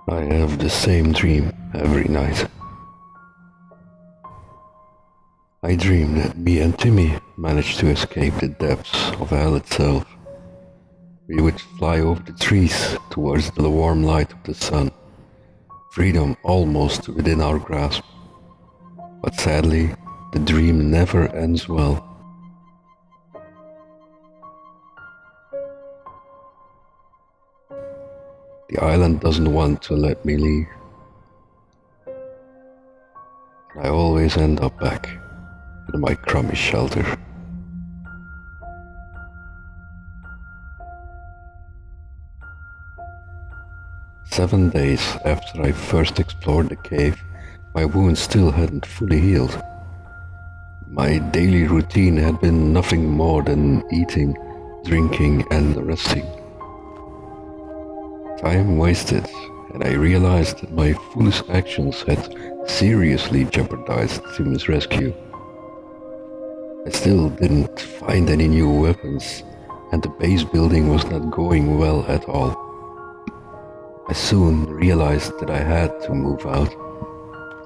I have the same dream every night. I dream that me and Timmy managed to escape the depths of hell itself. We would fly over the trees towards the warm light of the sun, freedom almost within our grasp. But sadly, the dream never ends well. The island doesn't want to let me leave. I always end up back in my crummy shelter. "7 days after I first explored the cave, my wound still hadn't fully healed. My daily routine had been nothing more than eating, drinking, and resting. Time wasted, and I realized that my foolish actions had seriously jeopardized Tim's rescue. I still didn't find any new weapons, and the base building was not going well at all. I soon realized that I had to move out,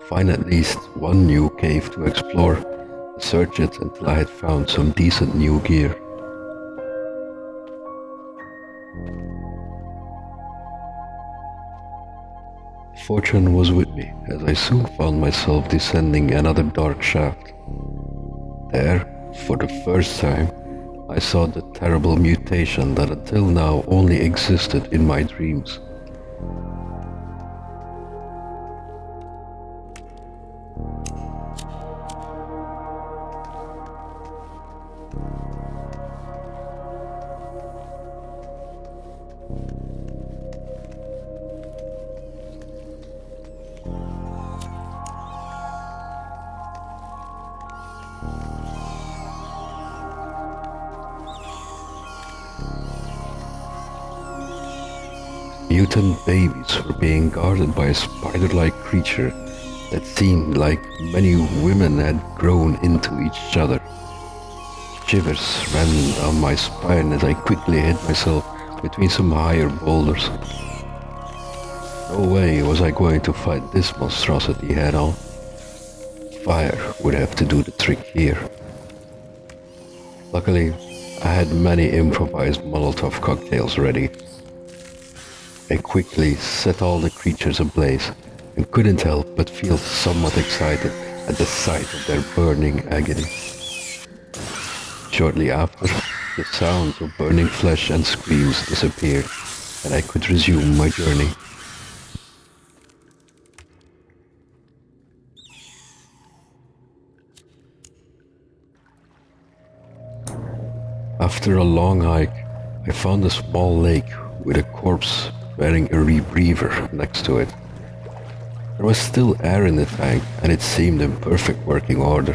find at least one new cave to explore, and search it until I had found some decent new gear. Fortune was with me as I soon found myself descending another dark shaft. There, for the first time, I saw the terrible mutation that until now only existed in my dreams. Mutant babies were being guarded by a spider-like creature that seemed like many women had grown into each other. Shivers ran down my spine as I quickly hid myself between some higher boulders. No way was I going to fight this monstrosity head-on. Fire would have to do the trick here. Luckily, I had many improvised Molotov cocktails ready. I quickly set all the creatures ablaze and couldn't help but feel somewhat excited at the sight of their burning agony. Shortly after, the sounds of burning flesh and screams disappeared, and I could resume my journey. After a long hike, I found a small lake with a corpse wearing a rebreather next to it. There was still air in the tank, and it seemed in perfect working order.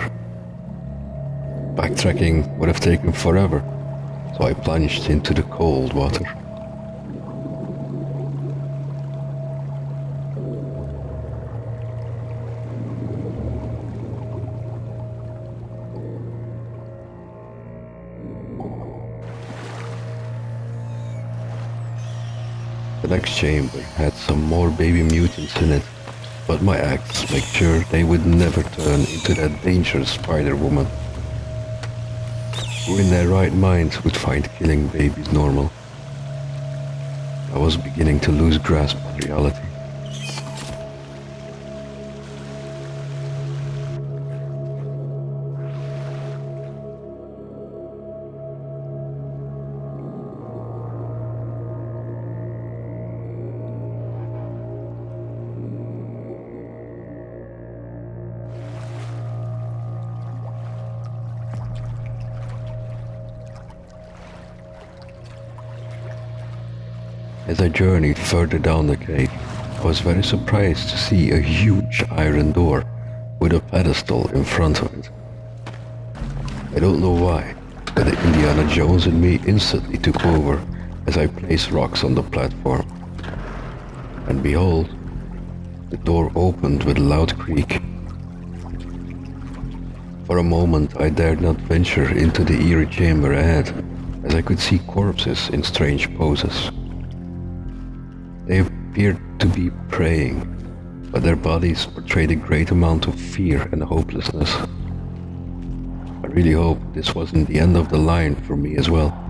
Backtracking would have taken forever, so I plunged into the cold water. The next chamber had some more baby mutants in it, but my acts made sure they would never turn into that dangerous Spider-Woman. Who in their right minds would find killing babies normal? I was beginning to lose grasp on reality. As I journeyed further down the cave, I was very surprised to see a huge iron door with a pedestal in front of it. I don't know why, but the Indiana Jones in me instantly took over as I placed rocks on the platform. And behold, the door opened with a loud creak. For a moment I dared not venture into the eerie chamber ahead, as I could see corpses in strange poses. They appeared to be praying, but their bodies portrayed a great amount of fear and hopelessness. I really hope this wasn't the end of the line for me as well.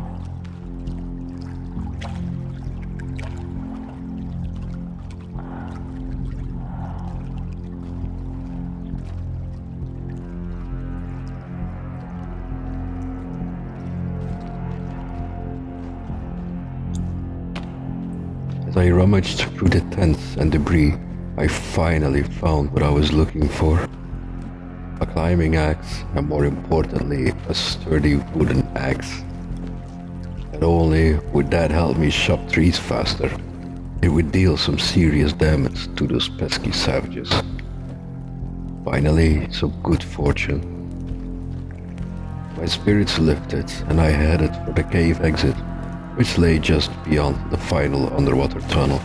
As I rummaged through the tents and debris, I finally found what I was looking for. A climbing axe, and more importantly, a sturdy wooden axe. Not only would that help me chop trees faster, it would deal some serious damage to those pesky savages. Finally, some good fortune. My spirits lifted and I headed for the cave exit, which lay just beyond the final underwater tunnel.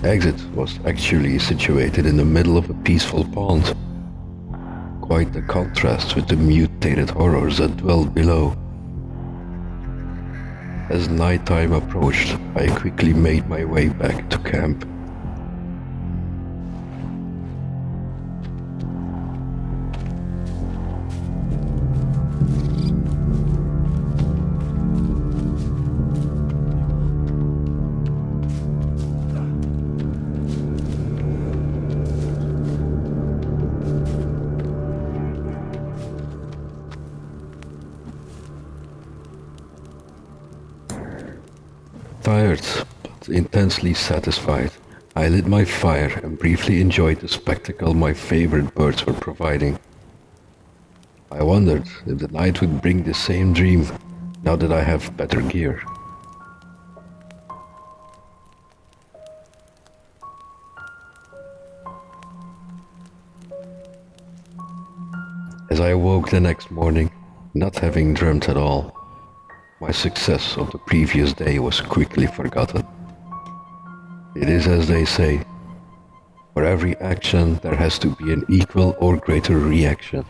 The exit was actually situated in the middle of a peaceful pond. Quite the contrast with the mutated horrors that dwelled below. As nighttime approached, I quickly made my way back to camp. Tired, but intensely satisfied, I lit my fire and briefly enjoyed the spectacle my favorite birds were providing. I wondered if the night would bring the same dream now that I have better gear. As I awoke the next morning, not having dreamt at all, my success of the previous day was quickly forgotten. It is as they say, for every action there has to be an equal or greater reaction.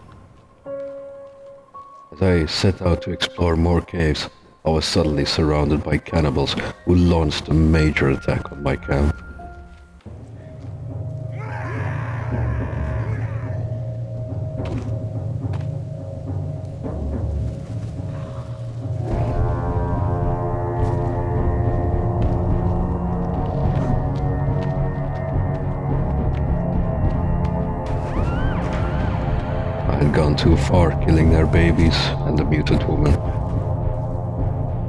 As I set out to explore more caves, I was suddenly surrounded by cannibals who launched a major attack on my camp. I had gone too far, killing their babies and the mutant woman.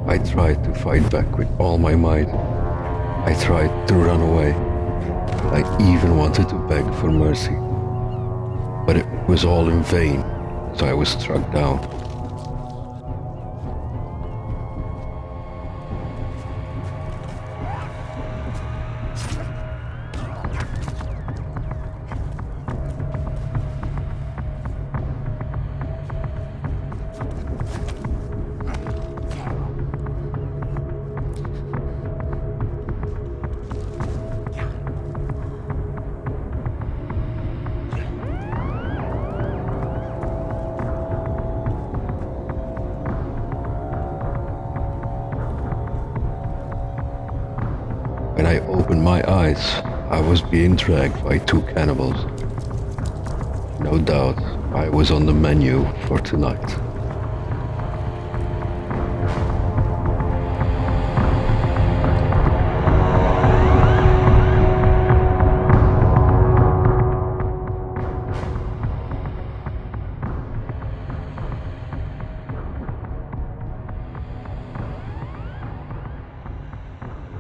I tried to fight back with all my might. I tried to run away. I even wanted to beg for mercy. But it was all in vain, as I was struck down. When I opened my eyes, I was being dragged by two cannibals. No doubt, I was on the menu for tonight.